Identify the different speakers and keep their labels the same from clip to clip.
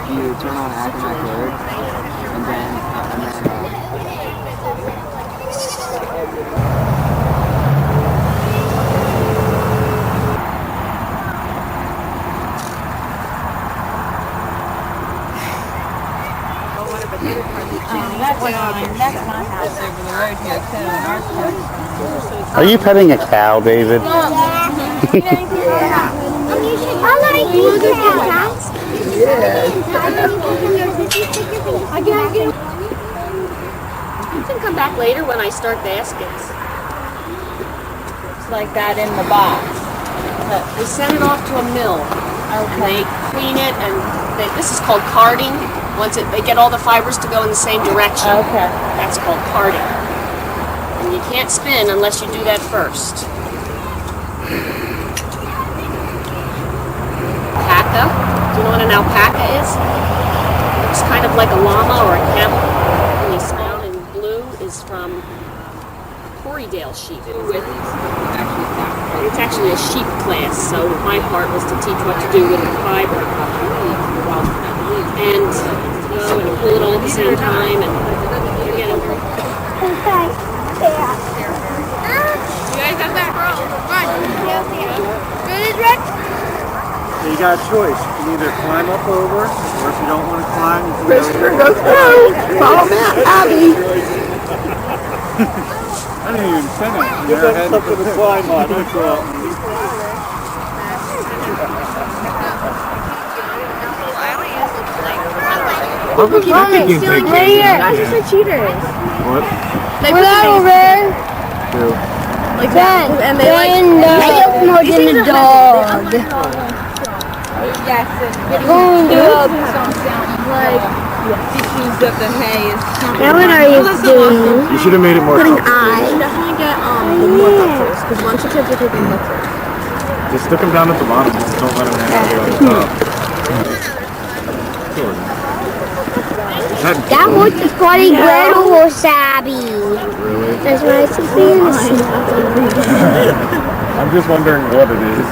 Speaker 1: you turn on acting like bird, and then
Speaker 2: That's my house over the road here too.
Speaker 3: Are you petting a cow, David?
Speaker 4: I like these cows.
Speaker 5: You can come back later when I start baskets.
Speaker 2: It's like that in the box.
Speaker 5: We send it off to a mill. And they clean it, and this is called carding. They get all the fibers to go in the same direction.
Speaker 2: Okay.
Speaker 5: That's called carding. And you can't spin unless you do that first. Alpaca. Do you know what an alpaca is? It's kind of like a llama or a camel. And the smell in blue is from Corriedale sheep. It's actually a sheep class, so my part was to teach what to do with the fiber. And go and pull it all at the same time, and you're getting it.
Speaker 4: Okay. Yeah.
Speaker 5: You guys have that?
Speaker 6: You got a choice. You can either climb up over, or if you don't want to climb, you can
Speaker 4: Christopher, go through. Follow me, Abby.
Speaker 6: I didn't even finish. Give them something to climb on. That's all.
Speaker 4: Mommy, stealing right here. That's just like cheaters.
Speaker 6: What?
Speaker 4: We're not over.
Speaker 6: Two.
Speaker 4: Like that. And they more than a dog. Going to like. Now what are you doing?
Speaker 6: You should have made it more
Speaker 4: Putting
Speaker 6: comfortable.
Speaker 4: eyes. Definitely get the more first, because once you take the first.
Speaker 6: Just stick them down at the bottom. Just don't let them hang out the top.
Speaker 4: That was the funny Gretel or Sabby. That's what I see fantasy.
Speaker 6: I'm just wondering what it is.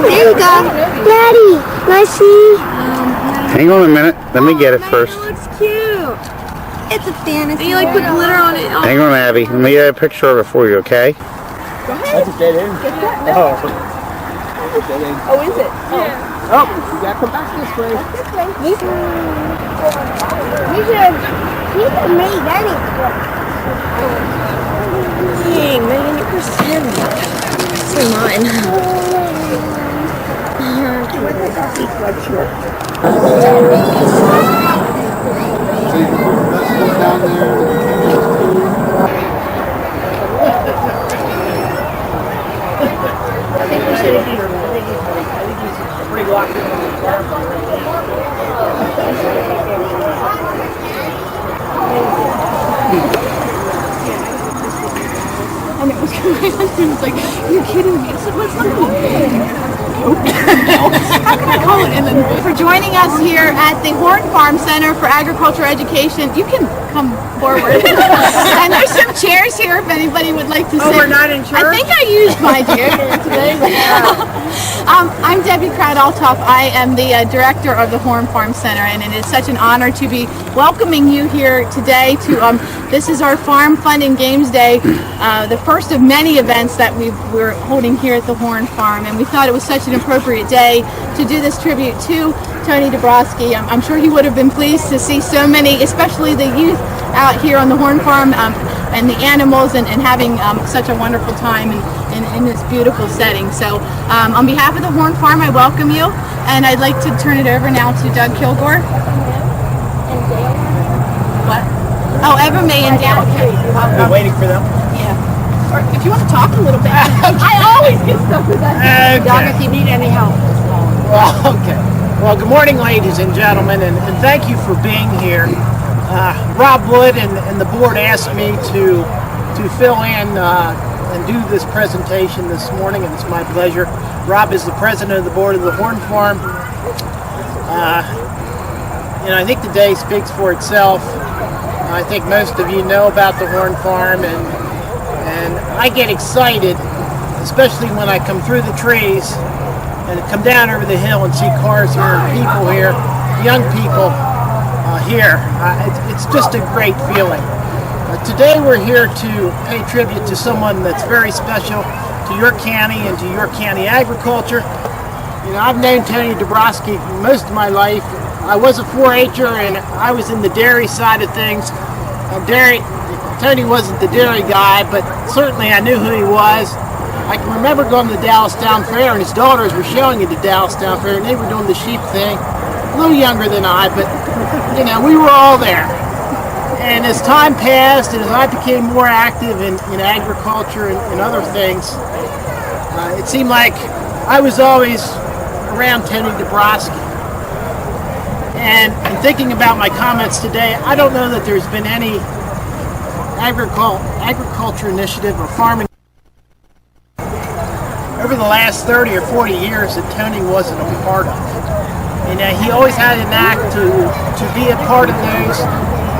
Speaker 4: There you go. Daddy, let's see.
Speaker 3: Hang on a minute. Let me get it first.
Speaker 4: It looks cute. It's a fantasy.
Speaker 2: You like put glitter on it.
Speaker 3: Hang on, Abby. Let me get a picture of it for you, okay?
Speaker 4: Go ahead.
Speaker 6: That's a dead end.
Speaker 4: Get that. No.
Speaker 6: Oh.
Speaker 4: Oh, is it?
Speaker 2: Yeah.
Speaker 1: oh, you gotta come back this way.
Speaker 4: You should have made anything.
Speaker 2: Dang, man, you're so mine.
Speaker 1: Down there.
Speaker 2: And it was my husband was like, "You're kidding me." I said, "What's not call it?" And then for joining us here at the Horn Farm Center for Agricultural Education, you can come forward. And there's some chairs here if anybody would like to sit.
Speaker 7: We're not in church?
Speaker 2: I think I used my chair today. I'm Debbie Pratt-Altoff. I am the director of the Horn Farm Center, and it is such an honor to be welcoming you here today. This is our Farm Fun and Games Day, the first of many events that we're holding here at the Horn Farm, and we thought it was such an appropriate day to do this tribute to Tony Dabrowski. I'm sure he would have been pleased to see so many, especially the youth, out here on the Horn Farm and the animals and having such a wonderful time in this beautiful setting. So on behalf of the Horn Farm, I welcome you, and I'd like to turn it over now to Doug Kilgore. What? Oh, Ever May and Dale. Okay.
Speaker 7: We're waiting for them.
Speaker 2: Yeah. Or if you want to talk a little bit. I always get stuff with that.
Speaker 7: Okay.
Speaker 2: If you need any help.
Speaker 7: Well, okay. Well, good morning, ladies and gentlemen, and thank you for being here. Rob Wood and the board asked me to fill in and do this presentation this morning, and it's my pleasure. Rob is the president of the board of the Horn Farm. I think the day speaks for itself. I think most of you know about the Horn Farm, and I get excited, especially when I come through the trees and come down over the hill and see cars here, and people here, young people here. It's just a great feeling. Today we're here to pay tribute to someone that's very special to York County and to York County agriculture. You know, I've known Tony Dabrowski most of my life. I was a 4-H'er and I was in the dairy side of things. Tony wasn't the dairy guy, but certainly I knew who he was. I can remember going to the Dallas Town Fair, and his daughters were showing at the Dallas Town Fair, and they were doing the sheep thing. A little younger than I, but you know, we were all there. And as time passed, and as I became more active in agriculture and other things, it seemed like I was always around Tony Dabrowski. And in thinking about my comments today, I don't know that there's been any agriculture initiative or farming over the last 30 or 40 years that Tony wasn't a part of. You know, he always had an act to be a part of those,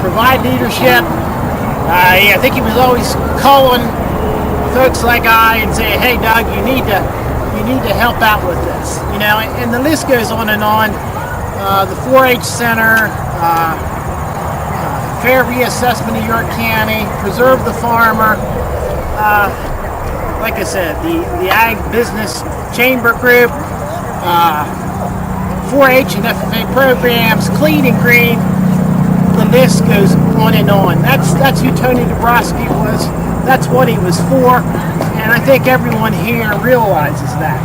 Speaker 7: provide leadership. I think he was always calling folks like I and saying, "Hey, Doug, you need to help out with this." You know, and the list goes on and on. The 4-H Center, Fair Reassessment of York County, Preserve the Farmer. Like I said, the Ag Business Chamber Group, 4-H and FFA programs, Clean and Green. The list goes on and on. That's who Tony Dabrowski was. That's what he was for, and I think everyone here realizes that.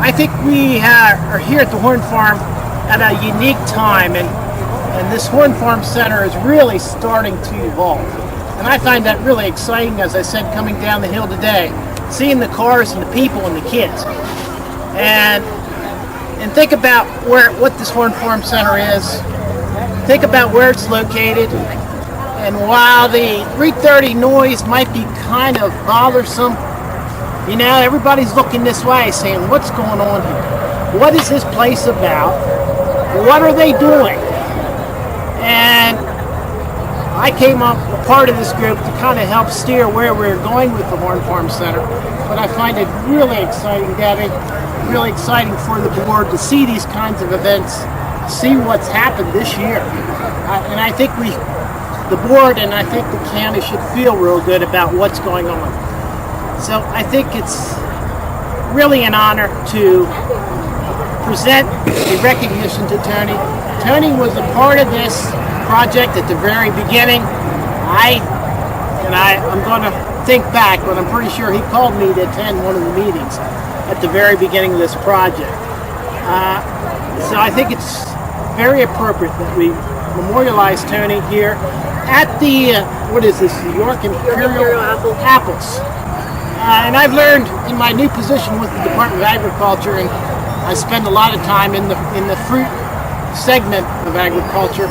Speaker 7: I think we are here at the Horn Farm at a unique time, and this Horn Farm Center is really starting to evolve. And I find that really exciting, as I said, coming down the hill today, seeing the cars and the people and the kids. And think about what this Horn Farm Center is. Think about where it's located. And while the 3:30 noise might be kind of bothersome, you know, everybody's looking this way saying, what's going on here? What is this place about? What are they doing? And I came up a part of this group to kind of help steer where we're going with the Horn Farm Center. But I find it really exciting, Debbie, really exciting for the board to see these kinds of events, see what's happened this year. And I think the board and I think the county should feel real good about what's going on. So I think it's really an honor to present the recognition to Tony. Tony was a part of this project at the very beginning. I'm going to think back, but I'm pretty sure he called me to attend one of the meetings at the very beginning of this project. So I think it's very appropriate that we memorialize Tony here at the, what is this, the York Imperial Apples. And I've learned in my new position with the Department of Agriculture, and I spend a lot of time in the fruit segment of agriculture.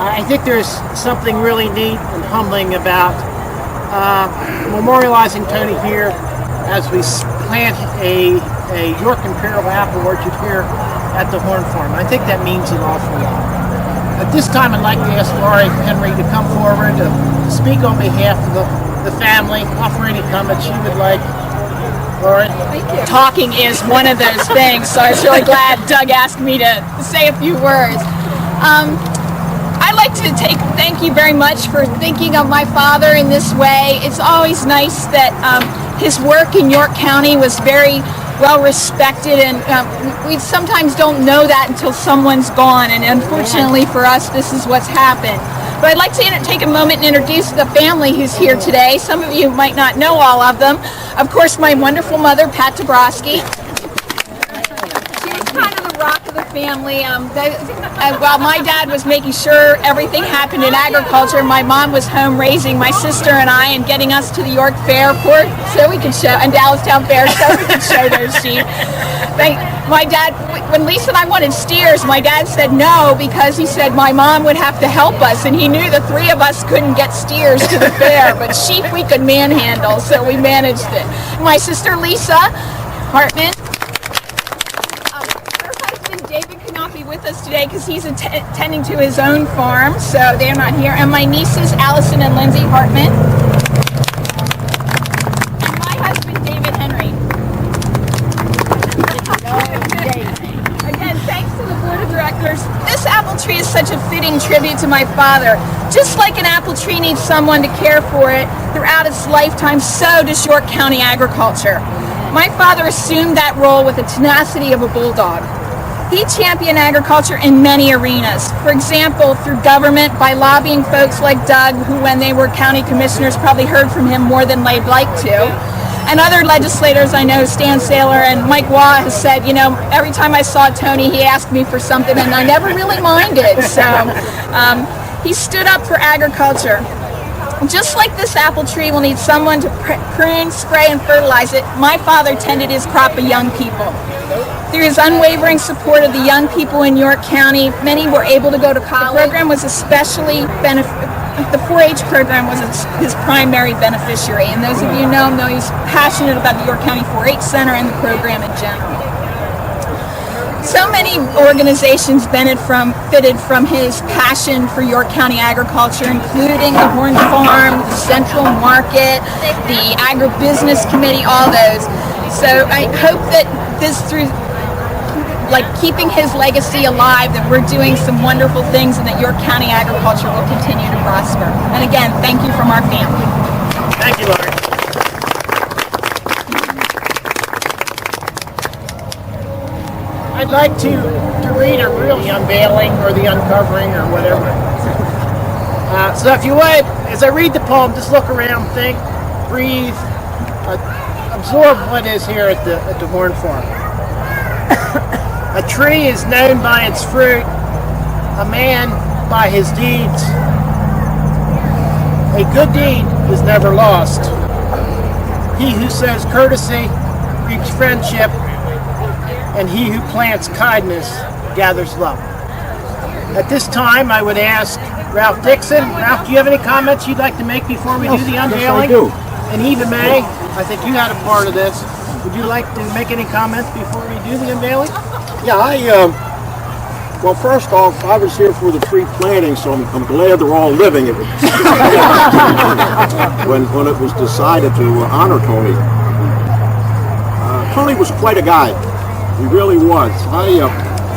Speaker 7: I think there's something really neat and humbling about memorializing Tony here as we plant a York Imperial apple orchard here at the Horn Farm. I think that means an awful lot. At this time, I'd like to ask Laurie Henry to come forward to speak on behalf of the family, offer any comments she would like. Laurie?
Speaker 2: Talking is one of those things, so I was really glad Doug asked me to say a few words. I'd like to thank you very much for thinking of my father in this way. It's always nice that his work in York County was very well respected, and we sometimes don't know that until someone's gone, and unfortunately for us, this is what's happened. But I'd like to take a moment and introduce the family who's here today. Some of you might not know all of them. Of course, my wonderful mother, Pat Dabrowski. She's kind of the rock of the family. While my dad was making sure everything happened in agriculture, my mom was home raising my sister and I and getting us to the York Fair so we could show, and Dallas Town Fair, so we could show those sheep. My dad, when Lisa and I wanted steers, my dad said no, because he said my mom would have to help us, and he knew the three of us couldn't get steers to the fair, but sheep we could manhandle, so we managed it. My sister Lisa Hartman. Her husband David could not be with us today because he's attending to his own farm, so they're not here. And my nieces Allison and Lindsay Hartman. And my husband David Henry. paying tribute to my father. Just like an apple tree needs someone to care for it throughout its lifetime, so does York County agriculture. My father assumed that role with the tenacity of a bulldog. He championed agriculture in many arenas. For example, through government, by lobbying folks like Doug, who when they were county commissioners probably heard from him more than they'd like to. And other legislators I know, Stan Saylor and Mike Waugh, has said, you know, every time I saw Tony, he asked me for something and I never really minded. So he stood up for agriculture. Just like this apple tree will need someone to prune, spray, and fertilize it, my father tended his crop of young people. Through his unwavering support of the young people in York County, many were able to go to college. The program was especially the 4-H program was his primary beneficiary, and those of you know him know he's passionate about the York County 4-H Center and the program in general. So many organizations benefited from his passion for York County agriculture, including the Horn Farm, the Central Market, the Agribusiness Committee, all those. So I hope that this, through like keeping his legacy alive, that we're doing some wonderful things and that York County agriculture will continue to prosper. And again, thank you from our family.
Speaker 7: Thank you, Laurie. I'd like to read a really unveiling or the uncovering or whatever. So if you would, as I read the poem, just look around, think, breathe, absorb what is here at the Horn Farm. A tree is known by its fruit, a man by his deeds. A good deed is never lost. He who sows courtesy reaps friendship, and he who plants kindness gathers love. At this time, I would ask Ralph Dixon. Ralph, do you have any comments you'd like to make before we do the unveiling?
Speaker 6: Yes, I do.
Speaker 7: And Eva May, I think you had a part of this. Would you like to make any comments before we do the unveiling?
Speaker 8: Yeah, well, first off, I was here for the tree planting, so I'm glad they're all living. It was when it was decided to honor Tony. Tony was quite a guy. He really was. I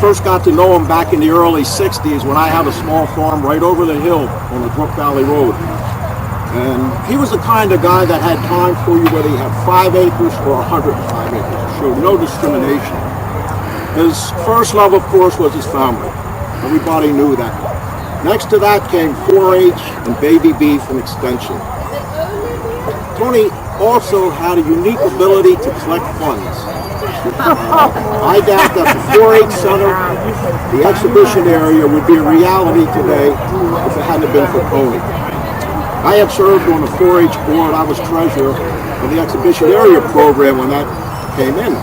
Speaker 8: first got to know him back in the early 60s when I had a small farm right over the hill on the Brook Valley Road. And he was the kind of guy that had time for you whether he had 5 acres or 105 acres. Showed no discrimination. His first love, of course, was his family. Everybody knew that. Next to that came 4-H and baby beef and extension. Tony also had a unique ability to collect funds. I doubt that the 4-H Center, the exhibition area, would be a reality today if it hadn't been for Tony. I had served on the 4-H board. I was treasurer of the exhibition area program when that came in.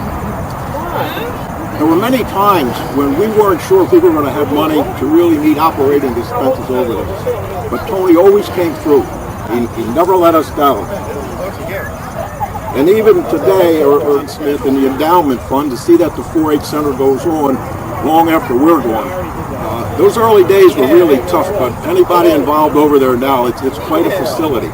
Speaker 8: There were many times when we weren't sure if we were going to have money to really meet operating expenses over this. But Tony always came through. He never let us down. And even today, Irvin Smith in the endowment fund, to see that the 4-H Center goes on long after we're gone. Those early days were really tough, but anybody involved over there now, it's quite a facility.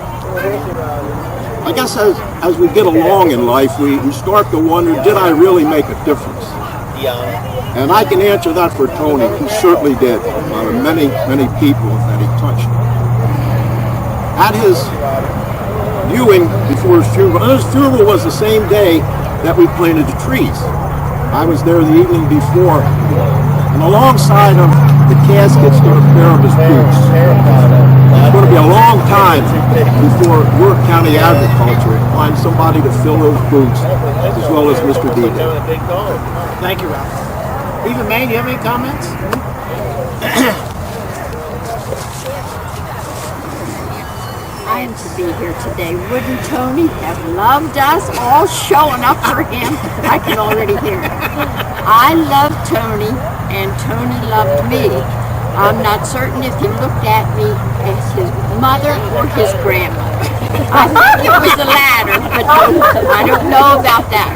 Speaker 8: I guess as we get along in life, we start to wonder, did I really make a difference? And I can answer that for Tony. He certainly did. Many, many people that he touched. At his viewing before his funeral was the same day that we planted the trees. I was there the evening before, and alongside of the casket stood a pair of his boots. It's going to be a long time before York County Agriculture finds somebody to fill those boots, as well as Mr. Dean.
Speaker 7: Thank you, Ralph. Eva May, do you have any comments?
Speaker 9: I am to be here today. Wouldn't Tony have loved us all showing up for him? I can already hear it. I loved Tony, and Tony loved me. I'm not certain if he looked at me as his mother or his grandmother. I think it was the latter, but I don't know about that.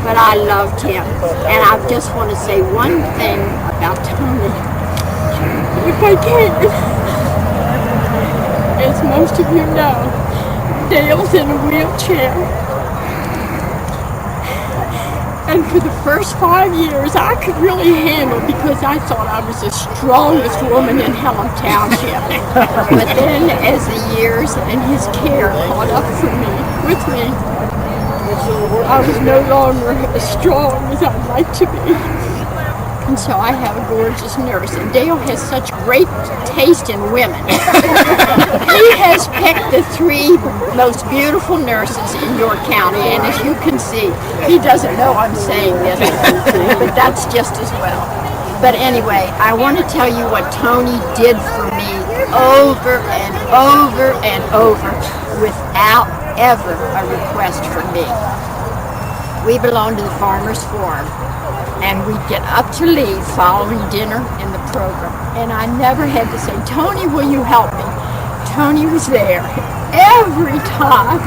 Speaker 9: But I loved him. And I just want to say one thing about Tony. If I can. As most of you know, Dale's in a wheelchair. And for the first 5 years, I could really handle because I thought I was the strongest woman in Helm Township. But then as the years and his care caught up with me, I was no longer as strong as I'd like to be. And so I have a gorgeous nurse, and Dale has such great taste in women. He has picked the 3 most beautiful nurses in your county, and as you can see, he doesn't know I'm saying this, but that's just as well. But anyway, I want to tell you what Tony did for me over and over and over without ever a request from me. We belong to the Farmers Forum, and we'd get up to leave following dinner in the program. And I never had to say, Tony, will you help me? Tony was there every time.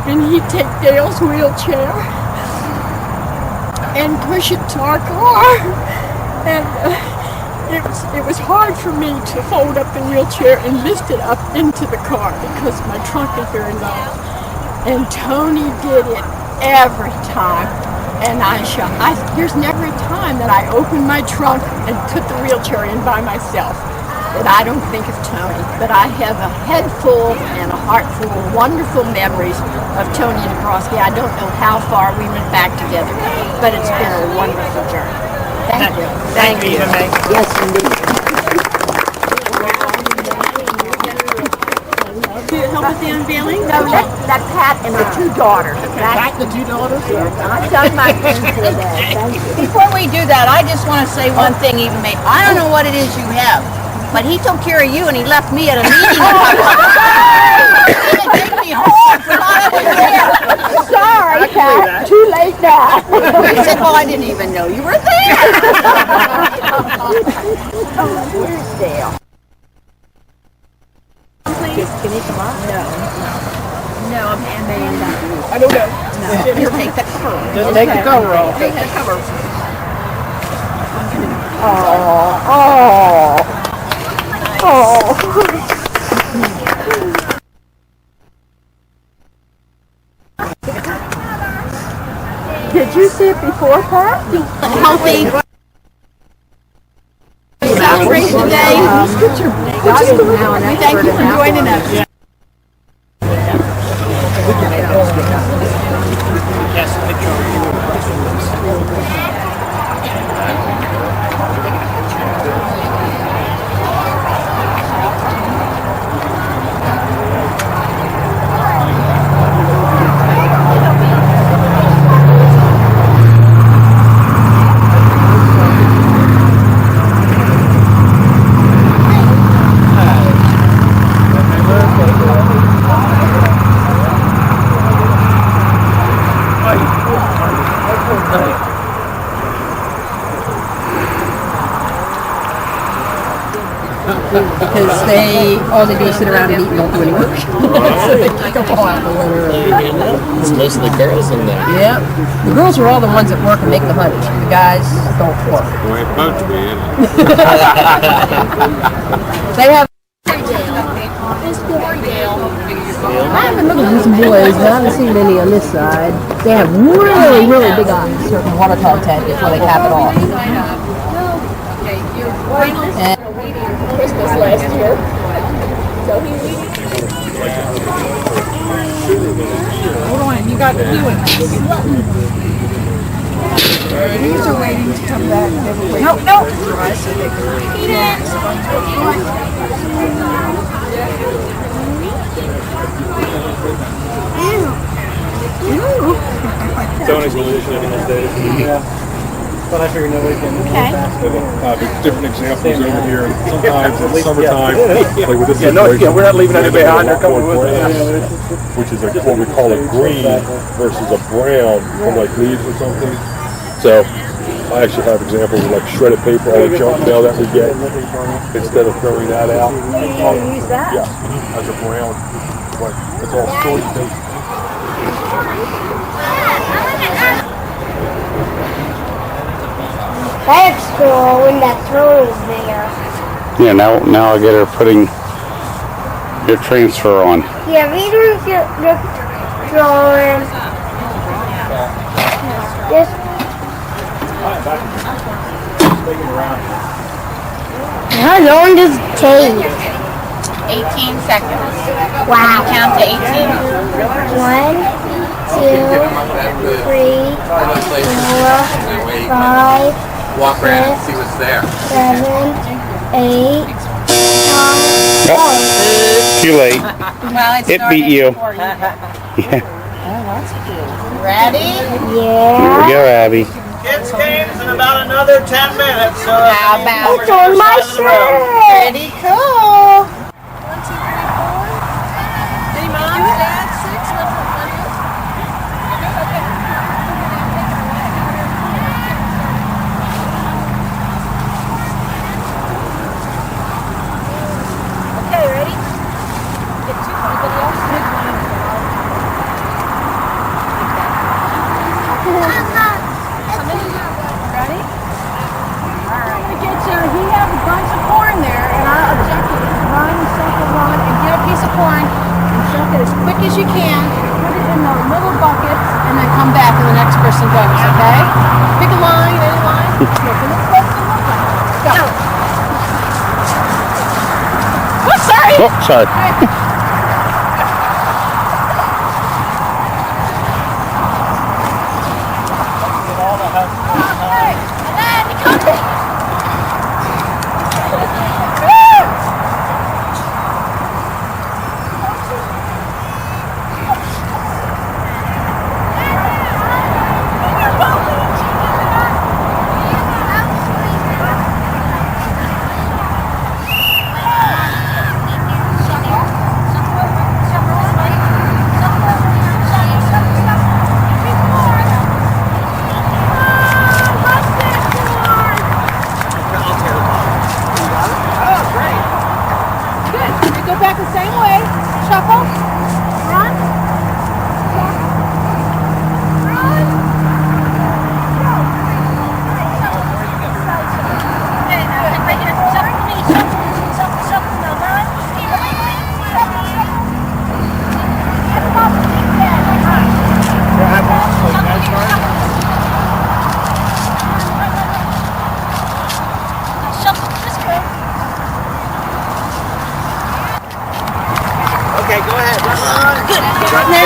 Speaker 9: And he'd take Dale's wheelchair and push it to our car. And it was hard for me to fold up the wheelchair and lift it up into the car because my trunk is very low. And Tony did it every time. And there's never a time that I opened my trunk and put the wheelchair in by myself that I don't think of Tony. But I have a head full and a heart full of wonderful memories of Tony Dabrowski. I don't know how far we went back together, but it's been a wonderful journey. Thank you.
Speaker 7: Thank you, May.
Speaker 9: Yes, indeed.
Speaker 2: Help with the unveiling?
Speaker 9: No, that Pat and the 2 daughters.
Speaker 7: Pat, the 2 daughters?
Speaker 9: I've done my thing for the day. Thank you.
Speaker 2: Before we do that, I just want to say one thing, even May. I don't know what it is you have, but he took care of you and he left me at a meeting. He didn't take me home for I was there.
Speaker 9: Sorry, Pat. Too late now.
Speaker 2: He said, well, I didn't even know you were there.
Speaker 9: Where's Dale? Can he come up? No, Amanda.
Speaker 2: I don't know. No, he'll take the cover.
Speaker 7: Just take the cover off.
Speaker 2: Take the cover.
Speaker 9: Did you see it before, Pat?
Speaker 2: Healthy. Celebration today. We thank you for joining us.
Speaker 10: Because all they do is sit around and eat and don't do any work. So they go all out the winter.
Speaker 11: It's most of the girls in there.
Speaker 10: Yep. The girls are all the ones that work and make the money. The guys don't work.
Speaker 11: Well, it's supposed to be, isn't it?
Speaker 10: They have. I haven't looked at these boys, but I haven't seen any on this side. They have really, really big eyes. Certain water tub tank before they cap it off. And
Speaker 9: Christmas last year. So
Speaker 2: Hold on, you got to do it. These are waiting to come back. No, no.
Speaker 6: Tony's really issuing these days. Yeah. But I figured nobody can.
Speaker 12: Different examples over here. Sometimes in summertime, like with this
Speaker 6: we're not leaving anybody behind. They're coming with us.
Speaker 12: Which is like what we call a green versus a brown from like leaves or something. So I actually have examples of like shredded paper, all the junk mail that we get. Instead of throwing that out,
Speaker 9: use that?
Speaker 12: yeah, as a brown. Like it's all sorted paper.
Speaker 4: That's cool when that throne is there.
Speaker 3: Yeah, now I get her putting your transfer on.
Speaker 4: Yeah, we don't get the drawing. Just How long does it take?
Speaker 2: 18 seconds.
Speaker 4: Wow.
Speaker 2: Count to 18.
Speaker 4: 1, 2, 3, 4, 5,
Speaker 11: Walk around and see what's there.
Speaker 4: 7, 8, 9,
Speaker 3: Too late.
Speaker 2: Well, it's
Speaker 3: It beat you.
Speaker 2: Yeah. Ready?
Speaker 4: Yeah.
Speaker 3: Here we go, Abby.
Speaker 7: Kids games in about another 10 minutes. So
Speaker 2: How about
Speaker 4: It's on my shirt.
Speaker 2: pretty cool?
Speaker 5: 1, 2, 3, 4. Any moms, dads, 6, left for 20. Okay, ready? Get two. Anybody else? Pick one. Ready? Alright. Get you. He has a bunch of corn there, and our objective is run, circle, run, and get a piece of corn and chuck it as quick as you can. Put it in the little buckets, and then come back, and the next person goes. Okay? Pick a line, any line. Look, and it's supposed to look like. Go. Oh, sorry.
Speaker 3: Oh, sorry.
Speaker 2: Go back the same way. Shuffle. Run. Run. Go. Okay, now right here. Shuffle to me. Shuffle, shuffle. Now run. Shuffle, shuffle. Get up. Yeah, shuffle this way.
Speaker 7: Okay, go ahead. Run.
Speaker 2: Good.
Speaker 7: Run the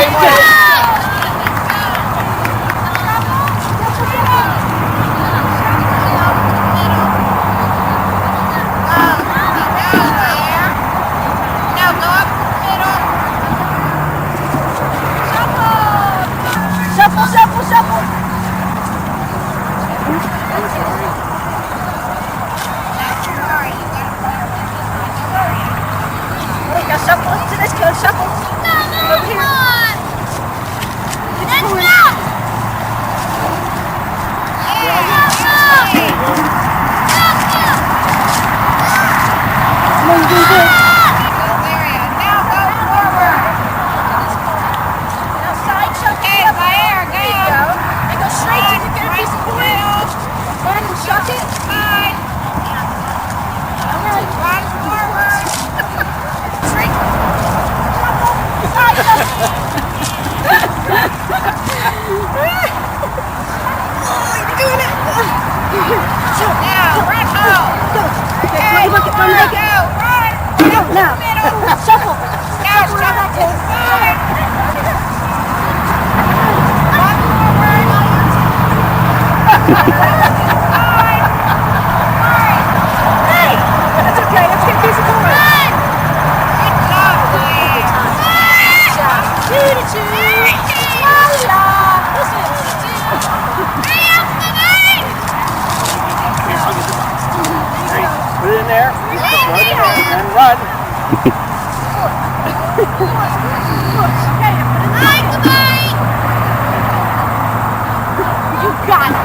Speaker 7: same way.
Speaker 2: Now go up middle. Shuffle, shuffle, shuffle. Now shuffle to this kid. Shuffle. Over here.
Speaker 7: Put it in there. Run in there and run.
Speaker 2: You got it.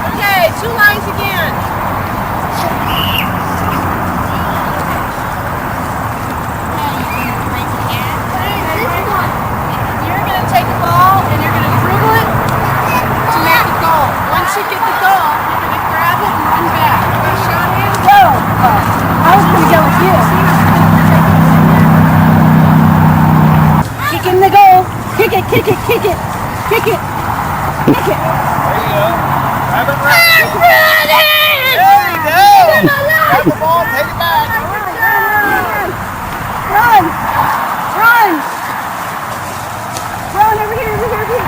Speaker 2: Okay.
Speaker 5: Kick it, kick it, kick it, kick it.
Speaker 6: There you go. Grab it right.
Speaker 5: I'm ready!
Speaker 6: There you go. Grab the ball, take it back.
Speaker 5: Run! Run! Run over here, over here, over here.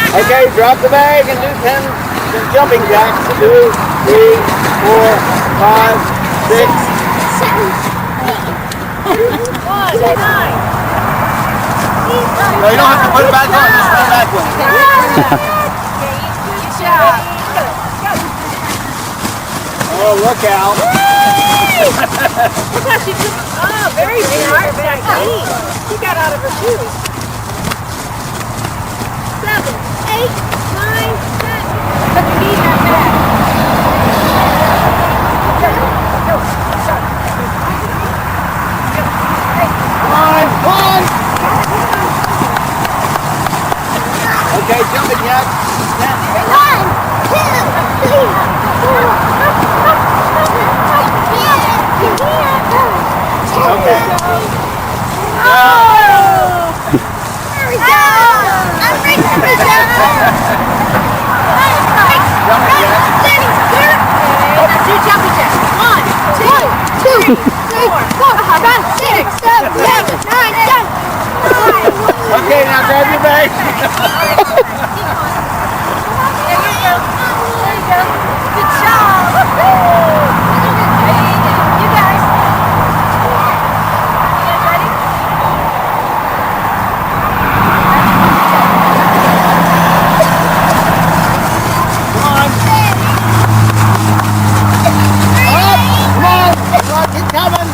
Speaker 6: Okay, drop the bag and do 10 jumping jacks. 2, 3, 4, 5, 6.
Speaker 5: 9.
Speaker 6: No, you don't have to put it back on. Just run back with it.
Speaker 5: Good job.
Speaker 6: Oh, look out.
Speaker 5: Look how she just, very smart. She got out of her shoes. 7, 8, 9, 10. Look at me, that bag.
Speaker 6: Come on. Okay, jumping jack.
Speaker 4: 1, 2, 3, 4.
Speaker 6: Okay.
Speaker 4: Oh! There we go! I'm reaching for that!
Speaker 6: Jumping jack.
Speaker 5: Do jumping jacks. 1, 2, 3, 4, 5, 6, 7, 8, 9, 10.
Speaker 6: Okay, now grab your bag.
Speaker 5: There you go. There you go. Good job. You guys. You guys ready?
Speaker 6: Come on. Up. Come on. Come on, keep coming.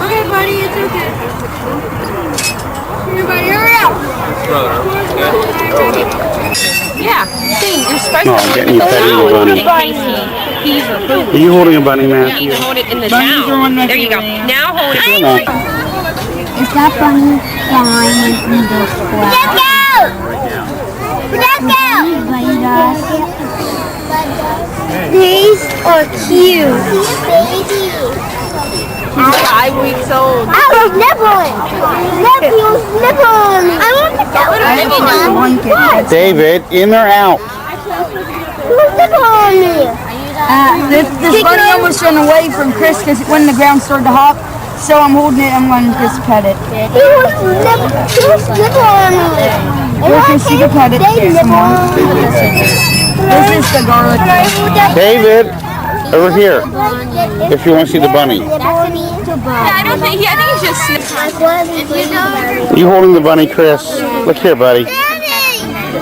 Speaker 5: Okay, buddy, it's okay. Here, buddy, hurry up. Yeah, see, you're supposed
Speaker 3: No, I'm getting you petting the bunny. Are you holding a bunny, Matthew?
Speaker 13: You hold it in the towel. There you go. Now hold it.
Speaker 3: No.
Speaker 4: Is that bunny flying in the square? Let's go! Let's go! These are cute.
Speaker 2: He's 5 weeks old.
Speaker 4: I was nibbling. Nephew's nibbling. I want to go.
Speaker 3: David, in or out?
Speaker 4: Who's nibbling me?
Speaker 10: This bunny almost ran away from Chris because when the ground started to hop. So I'm holding it. I'm going to just pet it.
Speaker 4: He was nibbling me.
Speaker 10: Chris, you can pet it. This is the garlic.
Speaker 3: David, over here. If you want to see the bunny.
Speaker 13: I don't think I think he's just
Speaker 3: You holding the bunny, Chris? Look here, buddy.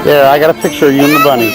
Speaker 3: There, I got a picture of you and the bunny.